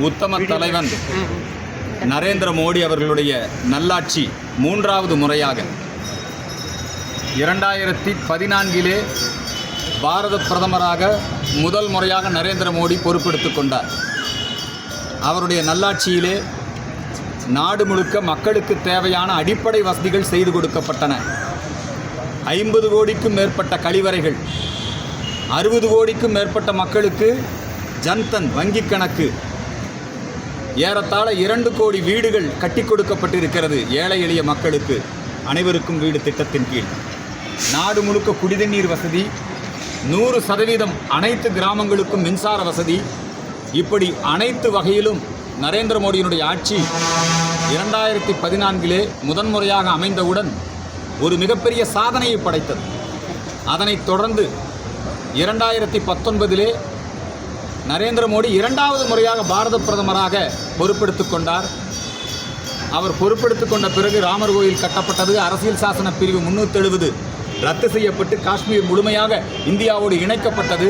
உத்தம தலைவன் நரேந்திர மோடி அவர்களுடைய நல்லாட்சி மூன்றாவது முறையாக 2014 பாரத பிரதமராக முதல் முறையாக நரேந்திர மோடி பொறுப்பெடுத்துக் கொண்டார். அவருடைய நல்லாட்சியிலே நாடு முழுக்க மக்களுக்கு தேவையான அடிப்படை வசதிகள் செய்து கொடுக்கப்பட்டன. 50 கோடிக்கும் மேற்பட்ட கழிவறைகள், 60 கோடிக்கும் மேற்பட்ட மக்களுக்கு ஜன்தன் வங்கிக் கணக்கு, ஏறத்தாழ 2 கோடி வீடுகள் கட்டி கொடுக்கப்பட்டிருக்கிறது. ஏழை எளிய மக்களுக்கு அனைவருக்கும் வீடு திட்டத்தின் கீழ் நாடு முழுக்க குடிநீர் வசதி, 100% அனைத்து கிராமங்களுக்கும் மின்சார வசதி, இப்படி அனைத்து வகையிலும் நரேந்திர மோடியினுடைய ஆட்சி 2014 முதன்முறையாக அமைந்தவுடன் ஒரு மிகப்பெரிய சாதனையை படைத்தது. அதனைத் தொடர்ந்து 2019 நரேந்திர மோடி 2வது முறையாக பாரத பிரதமராக பொறுப்பெடுத்துக் கொண்டார். அவர் பொறுப்பெடுத்துக் கொண்ட பிறகு ராமர் கோயில் கட்டப்பட்டது. அரசியல் சாசன பிரிவு 370 ரத்து செய்யப்பட்டு காஷ்மீர் முழுமையாக இந்தியாவோடு இணைக்கப்பட்டது.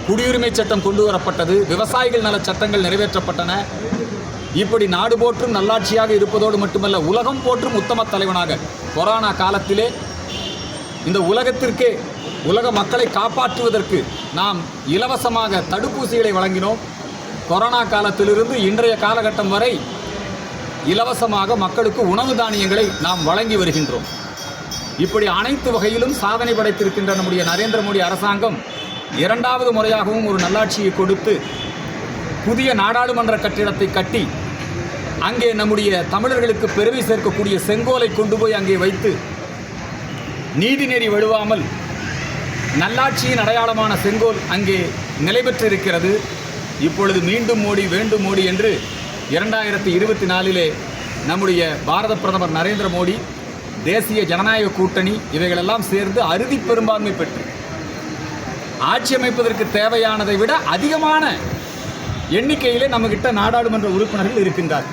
குடியுரிமை சட்டம் கொண்டு வரப்பட்டது. விவசாயிகள் நல சட்டங்கள் நிறைவேற்றப்பட்டன. இப்படி நாடு போற்றும் நல்லாட்சியாக இருப்பதோடு மட்டுமல்ல, உலகம் போற்றும் உத்தம தலைவனாக கொரோனா காலத்திலே இந்த உலகத்திற்கே, உலக மக்களை காப்பாற்றுவதற்கு நாம் இலவசமாக தடுப்பூசிகளை வழங்கினோம். கொரோனா காலத்திலிருந்து இன்றைய காலகட்டம் வரை இலவசமாக மக்களுக்கு உணவு தானியங்களை நாம் வழங்கி வருகின்றோம். இப்படி அனைத்து வகையிலும் சாதனை படைத்திருக்கின்ற நம்முடைய நரேந்திர மோடி அரசாங்கம் 2வது முறையாகவும் ஒரு நல்லாட்சியை கொடுத்து புதிய நாடாளுமன்ற கட்டிடத்தை கட்டி அங்கே நம்முடைய தமிழர்களுக்கு பெருமை சேர்க்கக்கூடிய செங்கோலை கொண்டு போய் அங்கே வைத்து நீதிநெறி வழுவாமல் நல்லாட்சியின் அடையாளமான செங்கோல் அங்கே நிலை பெற்றிருக்கிறது. இப்பொழுது மீண்டும் மோடி வேண்டும் மோடி என்று 2024 நம்முடைய பாரத பிரதமர் நரேந்திர மோடி, தேசிய ஜனநாயக கூட்டணி இவைகளெல்லாம் சேர்ந்து அறுதி பெரும்பான்மை பெற்று ஆட்சி அமைப்பதற்கு தேவையானதை விட அதிகமான எண்ணிக்கையிலே நம்மகிட்ட நாடாளுமன்ற உறுப்பினர்கள் இருக்கின்றார்.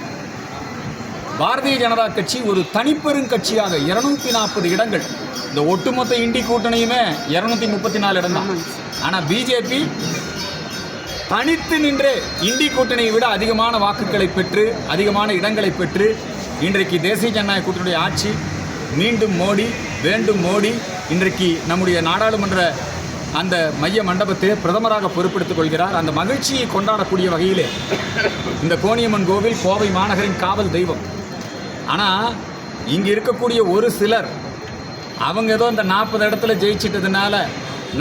பாரதிய ஜனதா கட்சி ஒரு தனிப்பெருங்கட்சியாக 240 இடங்கள், இந்த ஒட்டுமொத்த இண்டி கூட்டணியுமே 234 இடம் தான். ஆனால் பிஜேபி தனித்து நின்றே இண்டி கூட்டணியை விட அதிகமான வாக்குகளை பெற்று, அதிகமான இடங்களை பெற்று இன்றைக்கு தேசிய ஜனநாயக கூட்டணியுடைய ஆட்சி மீண்டும் மோடி வேண்டும் மோடி இன்றைக்கு நம்முடைய நாடாளுமன்ற அந்த மைய மண்டபத்தை பிரதமராக பொறுப்பெடுத்துக் கொள்கிறார். அந்த மகிழ்ச்சியை கொண்டாடக்கூடிய வகையிலே இந்த கோணியம்மன் கோவில் கோவை மாநகரின் காவல் தெய்வம். ஆனால் இங்கே இருக்கக்கூடிய ஒரு சிலர் அவங்க ஏதோ இந்த 40 இடத்துல ஜெயிச்சிட்டதுனால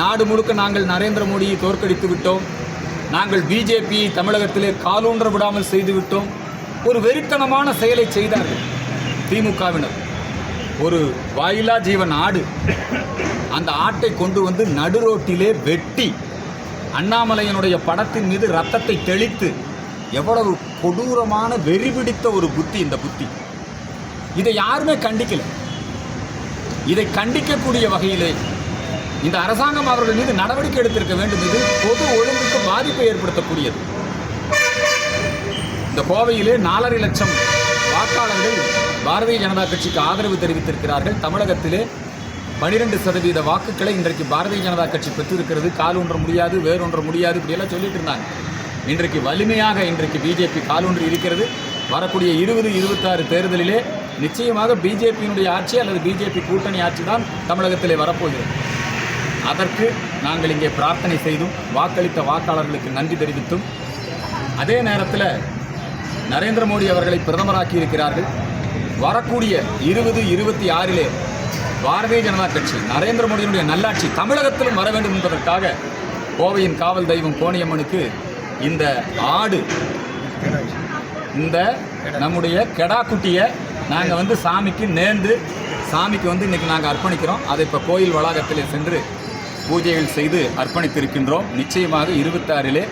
நாடு முழுக்க நாங்கள் நரேந்திர மோடியை தோற்கடித்து விட்டோம், நாங்கள் பிஜேபியை தமிழகத்திலே காலூன்ற விடாமல் செய்து விட்டோம், ஒரு வெறித்தனமான செயலை செய்தார்கள் திமுகவினர். ஒரு வாயிலா ஜீவன் ஆடு, அந்த ஆட்டை கொண்டு வந்து நடுரோட்டிலே வெட்டி அண்ணாமலையினுடைய படத்தின் மீது ரத்தத்தை தெளித்து, எவ்வளவு கொடூரமான வெறி பிடித்த ஒரு புத்தி இந்த புத்தி. இதை யாருமே கண்டிக்கல. இதை கண்டிக்கக்கூடிய வகையிலே இந்த அரசாங்கம் அவர்கள் மீது நடவடிக்கை எடுத்திருக்க வேண்டும். இது பொது ஒழுங்குக்கு பாதிப்பை ஏற்படுத்தக்கூடியது. இந்த கோவையிலே 4.5 லட்சம் வாக்காளர்கள் பாரதிய ஜனதா கட்சிக்கு ஆதரவு தெரிவித்திருக்கிறார்கள். தமிழகத்திலே 12% வாக்குகளை இன்றைக்கு பாரதிய ஜனதா கட்சி பெற்றிருக்கிறது. காலூன்ற முடியாது, வேறொன்ற முடியாது, இப்படியெல்லாம் சொல்லிட்டு இருந்தாங்க. இன்றைக்கு வலிமையாக இன்றைக்கு பிஜேபி காலூன்றி இருக்கிறது. வரக்கூடிய 2026 தேர்தலிலே நிச்சயமாக பிஜேபியினுடைய ஆட்சி அல்லது பிஜேபி கூட்டணி ஆட்சி தான் தமிழகத்திலே வரப்போகிறது. அதற்கு நாங்கள் இங்கே பிரார்த்தனை செய்தும் வாக்களித்த வாக்காளர்களுக்கு நன்றி தெரிவித்தும், அதே நேரத்தில் நரேந்திர மோடி அவர்களை பிரதமராக்கி இருக்கிறார்கள். வரக்கூடிய 2026 பாரதிய ஜனதா கட்சி நரேந்திர மோடியினுடைய நல்லாட்சி தமிழகத்திலும் வர வேண்டும் என்பதற்காக கோவையின் காவல் தெய்வம் கோணியம்மனுக்கு இந்த ஆடு, இந்த நம்முடைய கெடா குட்டியை நாங்கள் சாமிக்கு நேர்ந்து சாமிக்கு இன்றைக்கி நாங்கள் அர்ப்பணிக்கிறோம். அதை இப்போ கோயில் வளாகத்திலே சென்று பூஜைகள் செய்து அர்ப்பணித்திருக்கின்றோம். நிச்சயமாக 26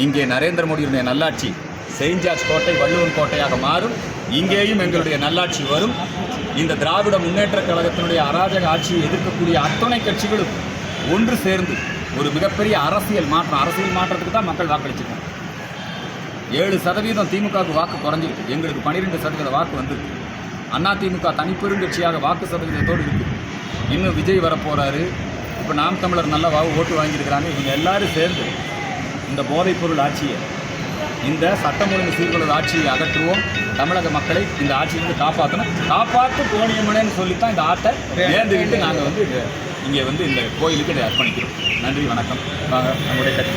இங்கே நரேந்திர மோடியுடைய நல்லாட்சி செயின்ட் ஜார்ஜ் கோட்டை வள்ளுவன் கோட்டையாக மாறும். இங்கேயும் எங்களுடைய நல்லாட்சி வரும். இந்த திராவிட முன்னேற்ற கழகத்தினுடைய அராஜக ஆட்சியை எதிர்க்கக்கூடிய அத்தனை கட்சிகளும் ஒன்று சேர்ந்து ஒரு மிகப்பெரிய அரசியல் மாற்றத்துக்கு தான் மக்கள் வாக்களிச்சிருக்காங்க. 7% திமுகவுக்கு வாக்கு குறைஞ்சிருக்கு, எங்களுக்கு 12% வாக்கு வந்திருக்கு. அதிமுக தனிப்பெருங்கட்சியாக வாக்கு சதவீதத்தோடு இருக்குது. இன்னும் விஜய் வரப்போகிறாரு. இப்போ நாம் தமிழர் நல்ல ஓட்டு வாங்கியிருக்கிறாங்க. இவங்க எல்லாரும் சேர்ந்து இந்த போதைப்பொருள் ஆட்சியை இந்த சட்டம் ஒழுங்கு சீர்குலைவு ஆட்சியை அகற்றுவோம். தமிழக மக்களை இந்த ஆட்சியிலிருந்து காப்பாற்றணும். காப்பாற்று கோணியம்மனேன்னு சொல்லித்தான் இந்த ஆட்டை நேர்ந்துக்கிட்டு நாங்கள் வந்து இங்கே வந்து இந்த கோயிலுக்கு இதை அர்ப்பணிக்கிறோம். நன்றி, வணக்கம். வாங்க நம்முடைய கட்சி